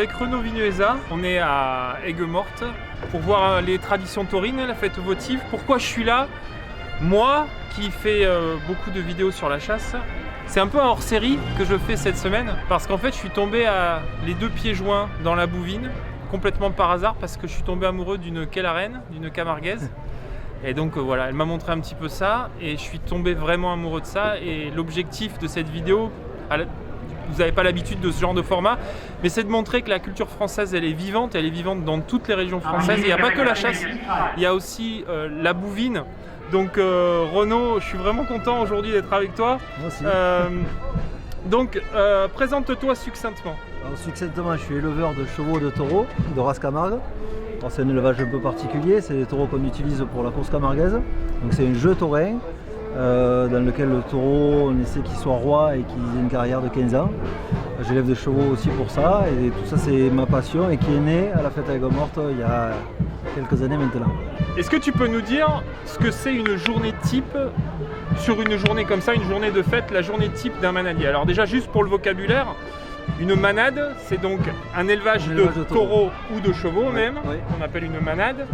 avec Renaud Vignuesa, on est à Aigues-Mortes pour voir les traditions taurines, la fête votive. Pourquoi je suis là? Moi, qui fais beaucoup de vidéos sur la chasse, c'est un peu un hors-série que je fais cette semaine parce qu'en fait je suis tombé à les deux pieds joints dans la bouvine, complètement par hasard parce que je suis tombé amoureux d'une Kellarenne, d'une camarguaise. Et donc voilà, elle m'a montré un petit peu ça et je suis tombé vraiment amoureux de ça. Et l'objectif de cette vidéo, vous n'avez pas l'habitude de ce genre de format, mais c'est de montrer que la culture française, elle est vivante dans toutes les régions françaises. Il n'y a pas que la chasse, il y a aussi la bouvine. Donc Renaud, je suis vraiment content aujourd'hui d'être avec toi. Moi aussi. Présente-toi succinctement. Alors, succinctement, je suis éleveur de chevaux de taureaux de race Camargue. C'est un élevage un peu particulier, c'est les taureaux qu'on utilise pour la course camarguaise. Donc c'est un jeu taurin dans lequel le taureau, on essaie qu'il soit roi et qu'il ait une carrière de 15 ans. J'élève des chevaux aussi pour ça et tout ça c'est ma passion et qui est née à la fête à Aigues-Mortes il y a quelques années maintenant. Est-ce que tu peux nous dire ce que c'est une journée type sur une journée comme ça, une journée de fête, la journée type d'un manadier? Alors déjà juste pour le vocabulaire, une manade, c'est donc un élevage de taureaux ou de chevaux même, qu'on appelle une manade.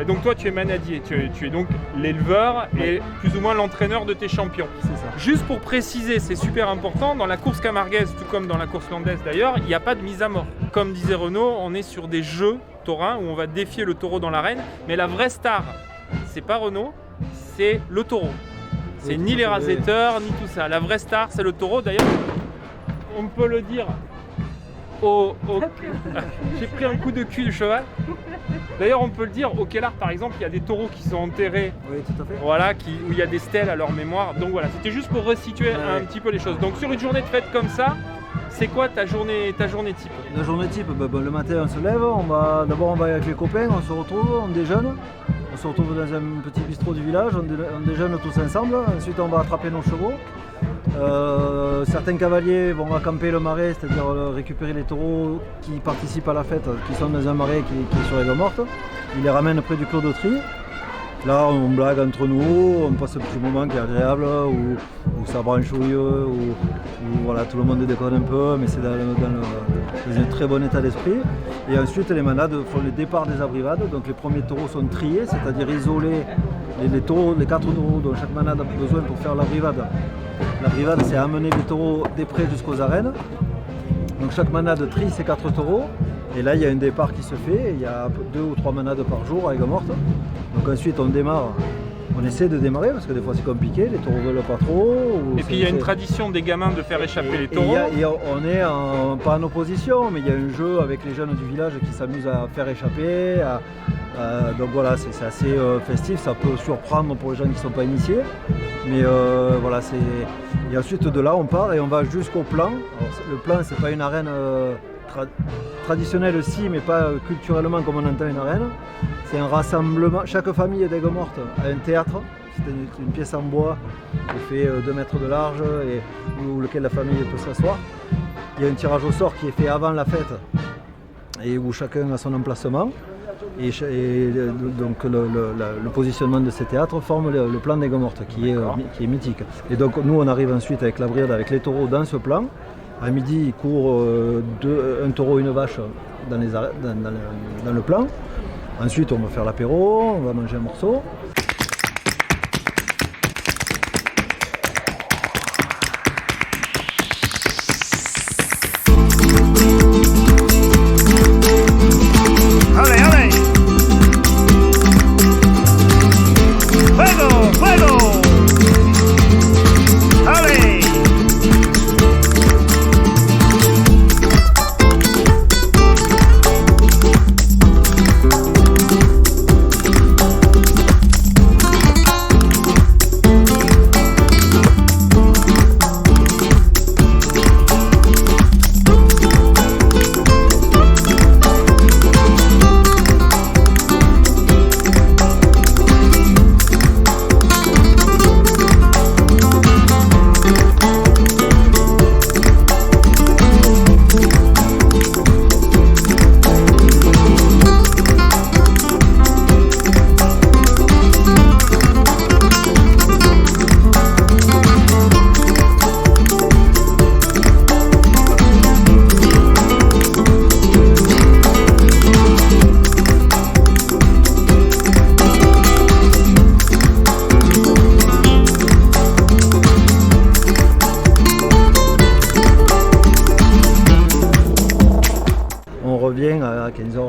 Donc toi tu es manadier, tu es donc l'éleveur et plus ou moins l'entraîneur de tes champions. C'est ça. Juste pour préciser, c'est super important, dans la course camarguaise, tout comme dans la course landaise d'ailleurs, il n'y a pas de mise à mort. Comme disait Renaud, on est sur des jeux taurins où on va défier le taureau dans l'arène, mais la vraie star, c'est pas Renaud, c'est le taureau. C'est ni les rasetteurs, ni tout ça. La vraie star, c'est le taureau. D'ailleurs, on peut le dire j'ai pris un coup de cul du cheval. D'ailleurs, on peut le dire, au Kellar par exemple, il y a des taureaux qui sont enterrés. Oui, tout à fait. Voilà, où il y a des stèles à leur mémoire. Donc voilà, c'était juste pour resituer un petit peu les choses. Donc sur une journée de fête comme ça, c'est quoi ta journée type? La journée type, le matin on se lève, d'abord on va avec les copains, on se retrouve, on déjeune. On se retrouve dans un petit bistrot du village, on déjeune tous ensemble. Ensuite on va attraper nos chevaux. Certains cavaliers vont camper le marais, c'est-à-dire récupérer les taureaux qui participent à la fête, qui sont dans un marais qui est sur Aigues-Mortes. Ils les ramènent près du clos de Tri. Là on blague entre nous, on passe un petit moment qui est agréable, où ça branchouille, où voilà, tout le monde déconne un peu, mais c'est dans un très bon état d'esprit. Et ensuite les manades font le départ des abrivades, donc les premiers taureaux sont triés, c'est-à-dire isoler les 4 taureaux dont chaque manade a besoin pour faire l'abrivade. L'abrivade, c'est amener les taureaux des prés jusqu'aux arènes. Donc chaque manade trie ces 4 taureaux. Et là, il y a un départ qui se fait. Il y a 2 ou 3 manades par jour à Aigues-Mortes. Donc ensuite, on démarre. On essaie de démarrer parce que des fois c'est compliqué, les taureaux ne veulent pas trop. Et puis il y a une tradition des gamins de faire échapper les taureaux. Et on est pas en opposition, mais il y a un jeu avec les jeunes du village qui s'amusent à faire échapper. Donc voilà, c'est assez festif, ça peut surprendre pour les gens qui ne sont pas initiés. Mais voilà, et ensuite de là on part et on va jusqu'au plan. Alors, le plan, c'est pas une arène traditionnelle aussi, mais pas culturellement comme on entend une arène. C'est un rassemblement. Chaque famille d'Aigues-Mortes a un théâtre. C'est une pièce en bois qui fait 2 mètres de large et où lequel la famille peut s'asseoir. Il y a un tirage au sort qui est fait avant la fête et où chacun a son emplacement. Et donc le positionnement de ces théâtres forme le plan d'Aigues-Mortes qui est mythique. Et donc nous on arrive ensuite avec la brigade, avec les taureaux dans ce plan. À midi il court un taureau et une vache dans le plan. Ensuite on va faire l'apéro, on va manger un morceau.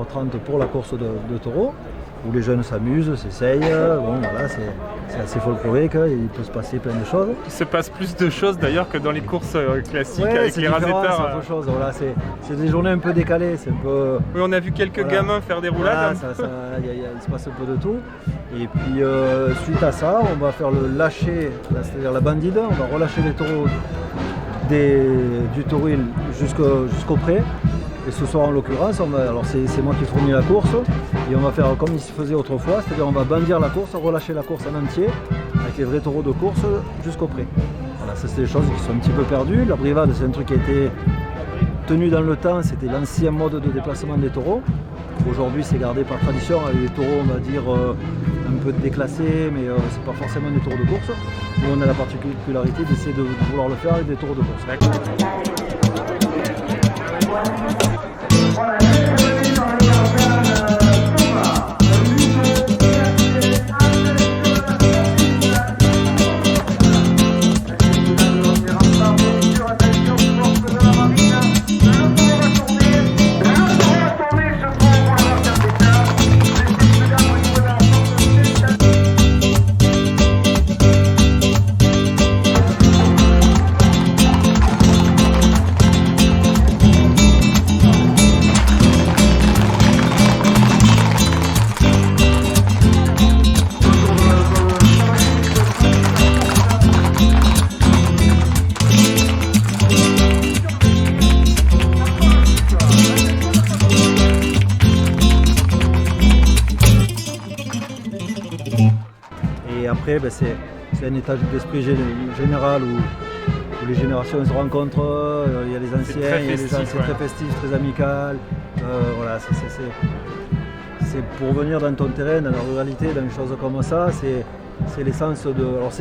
19h30 pour la course de taureaux, où les jeunes s'amusent, s'essayent. Bon, voilà, c'est assez folklorique, il peut se passer plein de choses. Il se passe plus de choses d'ailleurs que dans les courses classiques Ouais, avec les rasetteurs. C'est autre chose. Voilà, c'est des journées un peu décalées. C'est un peu, oui, on a vu quelques gamins faire des roulades. Voilà, il se passe un peu de tout. Et puis suite à ça, on va faire le lâcher, c'est-à-dire la bandide. On va relâcher les taureaux du tauril jusqu'au pré. Et ce soir en l'occurrence, alors c'est moi qui fournis la course et on va faire comme il se faisait autrefois, c'est-à-dire on va bandir la course, relâcher la course en entier avec les vrais taureaux de course jusqu'au pré. Voilà, ça c'est des choses qui sont un petit peu perdues. La brivade c'est un truc qui a été tenu dans le temps, c'était l'ancien mode de déplacement des taureaux. Aujourd'hui c'est gardé par tradition avec des taureaux on va dire un peu déclassés, mais c'est pas forcément des taureaux de course. Nous on a la particularité d'essayer de vouloir le faire avec des taureaux de course. D'accord. Et après, c'est un état d'esprit général où les générations se rencontrent, il y a les anciens, il y a les gens, c'est très festif, très amical. Voilà, c'est pour venir dans ton terrain, dans la ruralité, dans des choses comme ça, c'est l'essence de. Alors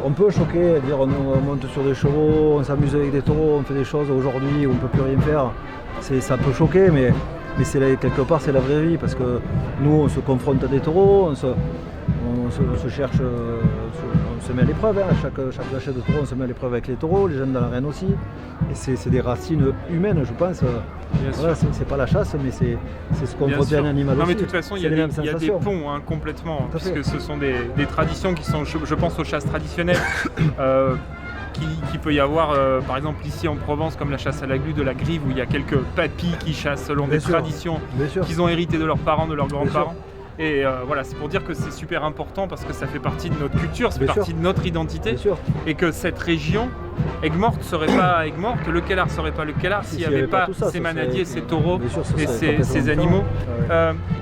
on peut choquer, dire on monte sur des chevaux, on s'amuse avec des taureaux, on fait des choses aujourd'hui où on ne peut plus rien faire. Ça peut choquer, mais quelque part c'est la vraie vie parce que nous on se confronte à des taureaux, on se cherche, on se met à l'épreuve, hein. Chaque lâcher de taureau on se met à l'épreuve avec les taureaux, les jeunes dans l'arène aussi. Et c'est des racines humaines je pense. Voilà, c'est pas la chasse mais c'est se confronter à un animal non, aussi. Mais de toute façon il y a des ponts hein, complètement, puisque ce sont des traditions qui sont, je pense aux chasses traditionnelles. Qui peut y avoir par exemple ici en Provence comme la chasse à la glu de la grive où il y a quelques papis qui chassent selon des traditions qu'ils ont héritées de leurs parents, de leurs grands-parents. Et voilà, c'est pour dire que c'est super important parce que ça fait partie de notre culture, c'est partie de notre identité. Et que cette région, Aigues-Mortes serait pas Aigues-Mortes, le Kellar serait pas le Kellar s'il n'y avait pas ces manadiers, ces taureaux et ces animaux.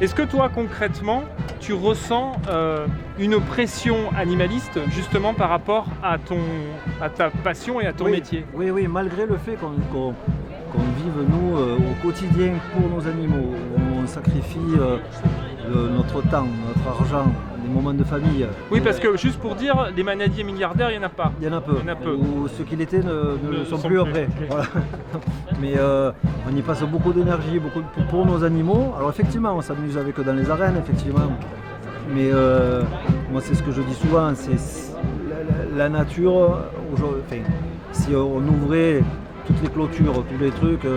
Est-ce que toi concrètement, tu ressens une pression animaliste justement par rapport à ta passion et à ton métier? Oui, malgré le fait qu'on vive nous au quotidien pour nos animaux, on sacrifie notre temps, notre argent, des moments de famille. Oui, parce que juste pour dire, les manadiers milliardaires, il n'y en a pas. Il y en a peu. Ou ceux qui l'étaient ne le sont plus après. Voilà. Mais on y passe beaucoup d'énergie, beaucoup pour nos animaux. Alors effectivement, on s'amuse avec eux dans les arènes, effectivement. Mais moi, c'est ce que je dis souvent, c'est la nature. Si on ouvrait toutes les clôtures, tous les trucs.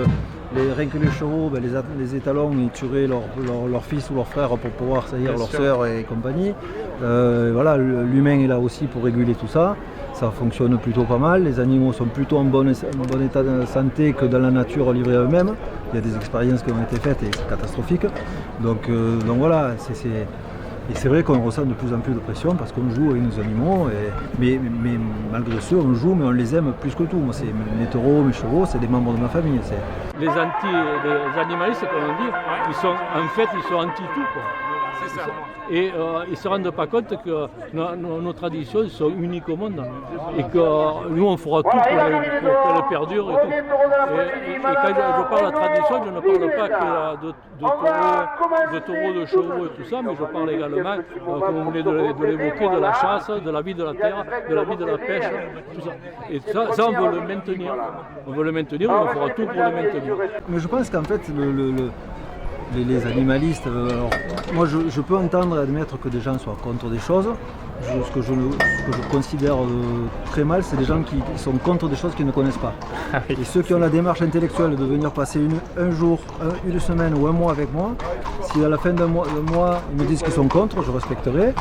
Rien que les chevaux, les étalons, ils tueraient leur fils ou leur frère pour pouvoir saillir leur sœur et compagnie. Voilà, l'humain est là aussi pour réguler tout ça. Ça fonctionne plutôt pas mal. Les animaux sont plutôt en bon état de santé que dans la nature livrés à eux-mêmes. Il y a des expériences qui ont été faites et c'est catastrophique. Donc voilà, et c'est vrai qu'on ressent de plus en plus de pression parce qu'on joue avec nos animaux, mais malgré ça on joue mais on les aime plus que tout. Moi, c'est mes taureaux, mes chevaux, c'est des membres de ma famille. Les animalistes, comme on dit, ils sont anti-tout, quoi. C'est ça. Et ils ne se rendent pas compte que nos traditions sont uniques au monde et que nous on fera tout pour qu'elles perdurent et tout. Et quand je parle de tradition, je ne parle pas que de taureaux, de chevaux et tout ça, mais je parle également, comme vous venez de l'évoquer, de la chasse, de la vie de la terre, de la vie de la pêche, tout ça. Et ça on veut le maintenir. On veut le maintenir et on fera tout pour le maintenir. Mais je pense qu'en fait, les animalistes, alors, moi je peux entendre et admettre que des gens soient contre des choses, ce que je considère très mal, c'est des gens qui sont contre des choses qu'ils ne connaissent pas. Et ceux qui ont la démarche intellectuelle de venir passer un jour, une semaine ou un mois avec moi, si à la fin d'un mois, ils me disent qu'ils sont contre, je respecterai.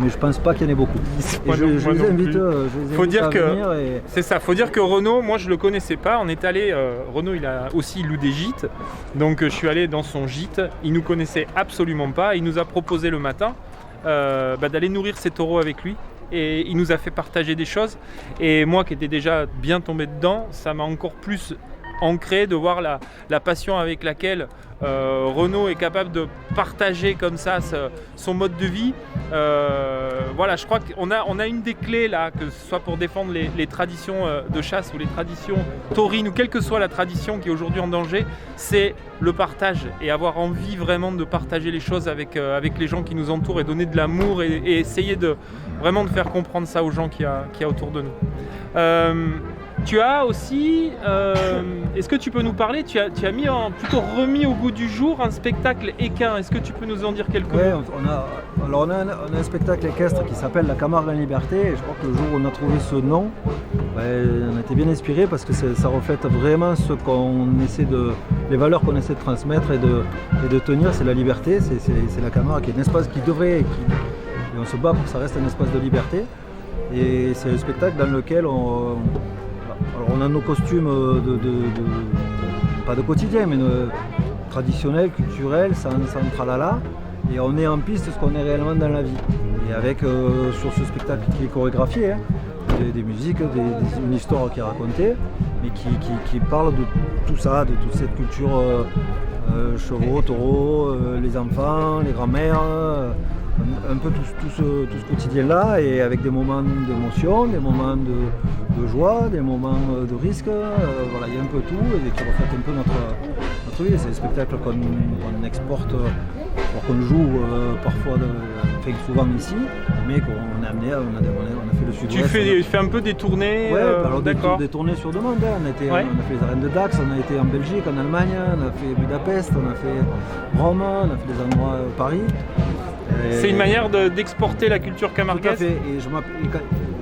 Mais je pense pas qu'il y en ait beaucoup. Et je les invite à venir. C'est ça, faut dire que Renaud, moi je le connaissais pas. On est allé, Renaud il loue des gîtes, donc je suis allé dans son gîte. Il nous connaissait absolument pas. Il nous a proposé le matin d'aller nourrir ses taureaux avec lui. Et il nous a fait partager des choses. Et moi qui étais déjà bien tombé dedans, ça m'a encore plus ancré de voir la passion avec laquelle Renaud est capable de partager comme ça son mode de vie. Voilà, je crois qu'on a une des clés là, que ce soit pour défendre les traditions de chasse ou les traditions taurines ou quelle que soit la tradition qui est aujourd'hui en danger, c'est le partage et avoir envie vraiment de partager les choses avec les gens qui nous entourent et donner de l'amour et essayer vraiment de faire comprendre ça aux gens qu'il y a autour de nous. Tu as aussi, est-ce que tu peux nous parler, tu as plutôt remis au goût du jour un spectacle équin, est-ce que tu peux nous en dire quelques mots? Oui, on a un spectacle équestre qui s'appelle La Camargue en Liberté, et je crois que le jour où on a trouvé ce nom, on a été bien inspiré parce que ça reflète vraiment les valeurs qu'on essaie de transmettre et de tenir, c'est la liberté, c'est la Camargue qui est un espace qui devrait, et on se bat pour que ça reste un espace de liberté, et c'est un spectacle dans lequel on a nos costumes pas de quotidien, mais traditionnels, culturels, sans tralala, et on est en piste ce qu'on est réellement dans la vie. Et avec sur ce spectacle qui est chorégraphié, des musiques, une histoire qui est racontée, mais qui parle de tout ça, de toute cette culture chevaux, taureaux, les enfants, les grands-mères, un peu tout ce quotidien-là, et avec des moments d'émotion, des moments de joie, des moments de risque, voilà, il y a un peu tout, et qui reflète un peu notre vie. C'est des spectacles qu'on exporte, qu'on joue parfois, souvent ici, mais qu'on a amené, on a fait le sud-ouest. Tu fais un peu des tournées, d'accord. Des tournées sur demande, on a fait les arènes de Dax, on a été en Belgique, en Allemagne, on a fait Budapest, on a fait Rome, on a fait des endroits Paris. C'est une manière d'exporter la culture camarguaise. Tout à fait.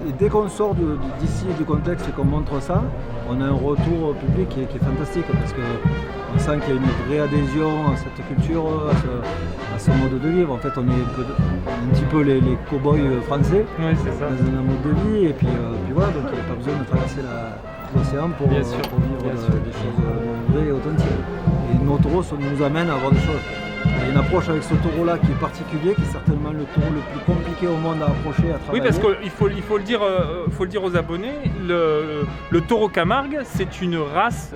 Et dès qu'on sort d'ici du contexte et qu'on montre ça, on a un retour public qui est fantastique, parce qu'on sent qu'il y a une vraie adhésion à cette culture, à ce mode de vivre. En fait, on est un petit peu les cow-boys français, c'est ça, dans un mode de vie. Et puis voilà, donc il n'y a pas besoin de traverser l'océan pour vivre des choses vraies et authentiques. Et nos taureaux nous amènent à avoir des choses. Il y a une approche avec ce taureau-là qui est particulier, qui est certainement le taureau le plus compliqué au monde à approcher, à travailler. Oui, parce qu'il faut le dire aux abonnés, le taureau Camargue, c'est une race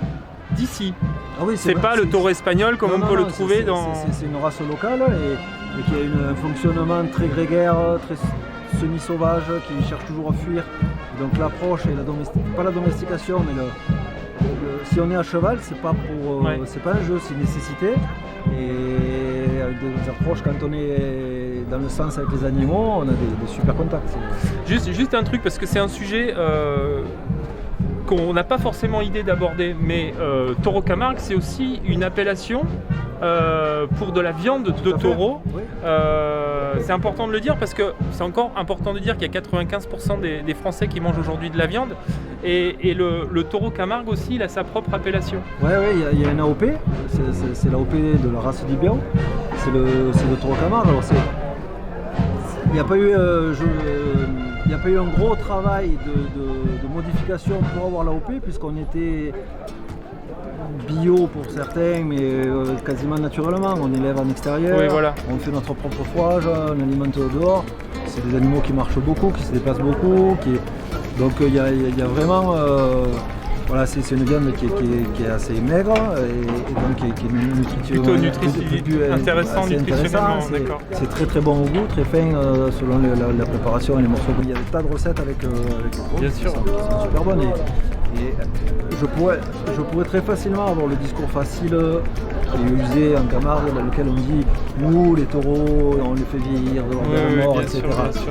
d'ici. Ah oui, c'est pas le taureau espagnol comme on peut le trouver dans... C'est une race locale et qui a un fonctionnement très grégaire, très semi-sauvage, qui cherche toujours à fuir. Donc l'approche et pas la domestication, mais si on est à cheval, c'est pas un jeu, c'est une nécessité. Et avec des approches, quand on est dans le sens avec les animaux, on a des super contacts. Juste un truc, parce que c'est un sujet qu'on n'a pas forcément idée d'aborder, mais taureau Camargue, c'est aussi une appellation pour de la viande de taureau. Oui. C'est important de le dire, parce que c'est encore important de dire qu'il y a 95% des Français qui mangent aujourd'hui de la viande, et le taureau Camargue aussi, il a sa propre appellation. Oui, il y a une AOP, c'est l'AOP de la race d'Ibéon, c'est le taureau Camargue. Alors il n'y a pas eu un gros travail de modification pour avoir l'AOP, puisqu'on était bio pour certains, mais quasiment naturellement. On élève en extérieur, oui, voilà. On fait notre propre fourrage, on alimente dehors. C'est des animaux qui marchent beaucoup, qui se déplacent beaucoup. Donc il y a vraiment... Voilà, c'est une viande qui est assez maigre et donc qui est nutritivement intéressant nutritionnellement. C'est très très bon au goût, très fin selon la préparation et les morceaux. Il y a des tas de recettes avec les bien sûr, qui sont super bonnes. Et je pourrais très facilement avoir le discours facile et usé en Camargue, dans lequel on dit nous les taureaux on les fait vieillir de leur mort, etc.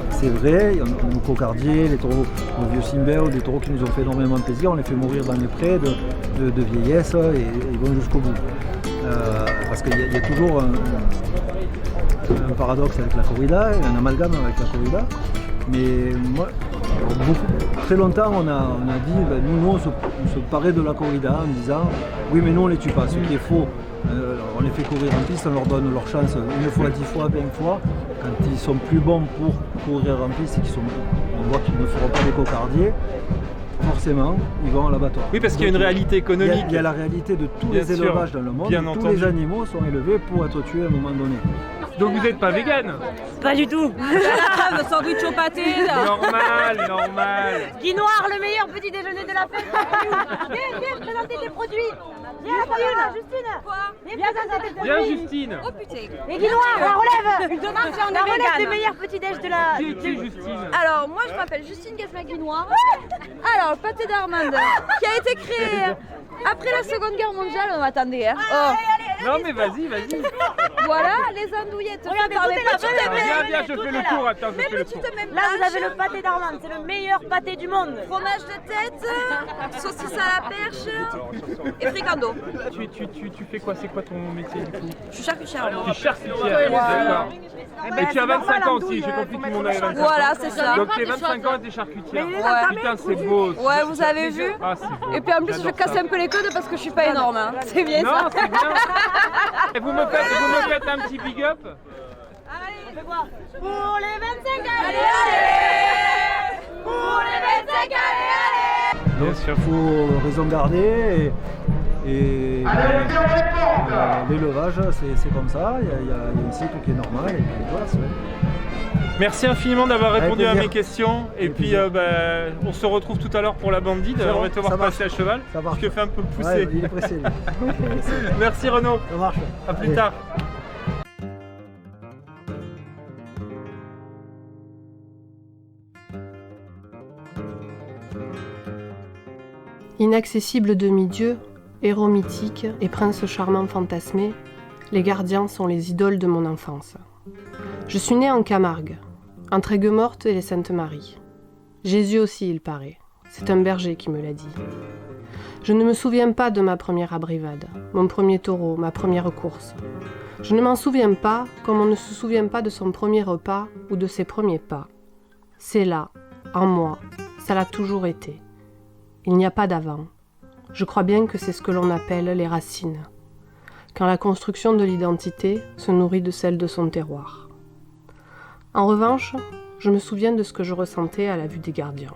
C'est vrai, on a nos cocardiers, les taureaux, nos vieux Simbel, des taureaux qui nous ont fait énormément plaisir, on les fait mourir dans les prés de vieillesse et ils vont jusqu'au bout. Parce qu'il y a toujours un paradoxe avec la corrida, un amalgame avec la corrida. Mais moi, très longtemps, on a dit, ben, nous on se parait de la corrida en disant oui, mais nous on les tue pas, ce qui est faux. On les fait courir en piste, on leur donne leur chance une fois, 10 fois, 20 fois. Quand ils sont plus bons pour courir en piste et on voit qu'ils ne feront pas des cocardiers, forcément, ils vont à l'abattoir. Oui, parce qu'il y a une réalité économique. Il y a la réalité de tous Bien les sûr, élevages dans le monde. bien Tous entendu. les animaux sont élevés pour être tués à un moment donné. Donc vous n'êtes pas vegan? Pas du tout. Le sandwich au pâté. Normal. Guy Noir, le meilleur petit déjeuner de la fête. Viens présenter tes produits. Viens, Justine. Quoi? Viens présenter tes Bien produits. Justine. Oh putain. Et Guy Noir, la relève. Une demande si on La est relève des vegan. meilleurs petits déj de la... Qui est Justine? Alors moi je m'appelle Justine Gasmagui-Noir. Alors le pâté d'Armande qui a été créé après la Seconde Guerre mondiale. On m'attendait hein. Oh. Non mais vas-y. Voilà les andouillettes faites Regardez, par tout mes est là, petites venez, mains. Viens, je fais le tour, attends, je fais le tour. Petites mains Là, vous blanches, avez le pâté d'Armande. C'est le meilleur pâté du monde. fromage de tête, saucisse à la perche et fricando. Tu fais quoi? C'est quoi ton métier du coup? Je suis charcutière. Tu es charcutière, d'accord. Et tu as 25 ans aussi, j'ai compris que tout le monde avait 25 ans. Voilà, c'est ça. Donc tu es 25 ans et t'es charcutière. Ouais. Putain, c'est beau. Ouais, vous avez vu. Ah, c'est beau. Et puis en plus, je J'adore casse ça. un peu les codes parce que je suis pas énorme. Hein. C'est bien Non, ça. c'est bien. Et vous me faites un petit big up? Pour les 25 Allez, années. allez. Pour les 25 allez. Bien Donc sûr. il faut raison garder et l'élevage c'est comme ça, il y a un cycle qui est normal et puis voilà, Merci infiniment d'avoir répondu à plaisir. mes questions. Et Avec puis plaisir. on se retrouve tout à l'heure pour la bandide. C'est On bon, va te voir ça marche. passer à cheval. Ça marche. Je te fais un peu pousser. Ouais, il est pressé. lui. Merci Renaud. Ça marche. À plus Allez. tard. Inaccessibles demi-dieux, héros mythiques et princes charmants fantasmés, les gardiens sont les idoles de mon enfance. Je suis née en Camargue, entre Aigues-Mortes et les Saintes-Maries. Jésus aussi, il paraît. C'est un berger qui me l'a dit. Je ne me souviens pas de ma première abrivade, mon premier taureau, ma première course. Je ne m'en souviens pas comme on ne se souvient pas de son premier repas ou de ses premiers pas. C'est là, en moi, ça l'a toujours été. Il n'y a pas d'avant. Je crois bien que c'est ce que l'on appelle les racines, quand la construction de l'identité se nourrit de celle de son terroir. En revanche, je me souviens de ce que je ressentais à la vue des gardiens.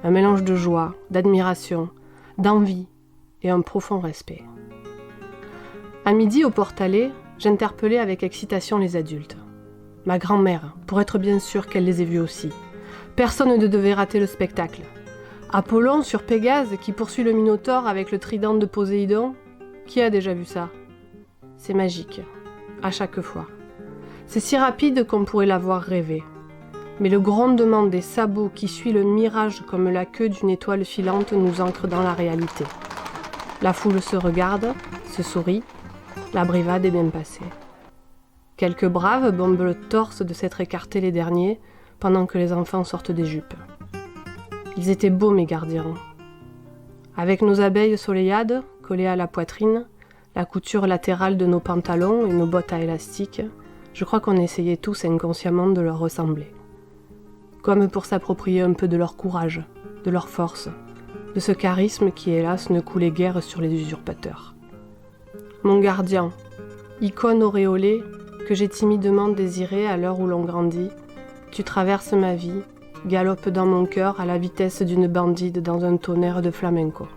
Un mélange de joie, d'admiration, d'envie et un profond respect. À midi, au Portalet, j'interpellais avec excitation les adultes. Ma grand-mère, pour être bien sûre qu'elle les ait vus aussi. Personne ne devait rater le spectacle. Apollon sur Pégase qui poursuit le Minotaure avec le trident de Poséidon. Qui a déjà vu ça? C'est magique, à chaque fois. C'est si rapide qu'on pourrait l'avoir rêvé. Mais le grondement des sabots qui suit le mirage comme la queue d'une étoile filante nous ancre dans la réalité. La foule se regarde, se sourit, la brivade est bien passée. Quelques braves bombent le torse de s'être écartés les derniers pendant que les enfants sortent des jupes. Ils étaient beaux, mes gardiens. Avec nos abeilles soleillades, collées à la poitrine, la couture latérale de nos pantalons et nos bottes à élastique, je crois qu'on essayait tous inconsciemment de leur ressembler. Comme pour s'approprier un peu de leur courage, de leur force, de ce charisme qui, hélas, ne coulait guère sur les usurpateurs. Mon gardien, icône auréolée, que j'ai timidement désirée à l'heure où l'on grandit, tu traverses ma vie, galope dans mon cœur à la vitesse d'une bandide dans un tonnerre de flamenco.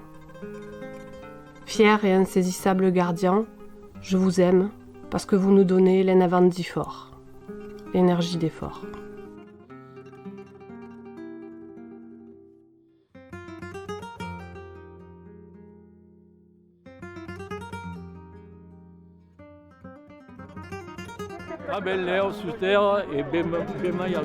Fier et insaisissable gardien, je vous aime parce que vous nous donnez l'enavandi fort, l'énergie d'effort. Ah ben l'air, sous terre et Bema Yayo.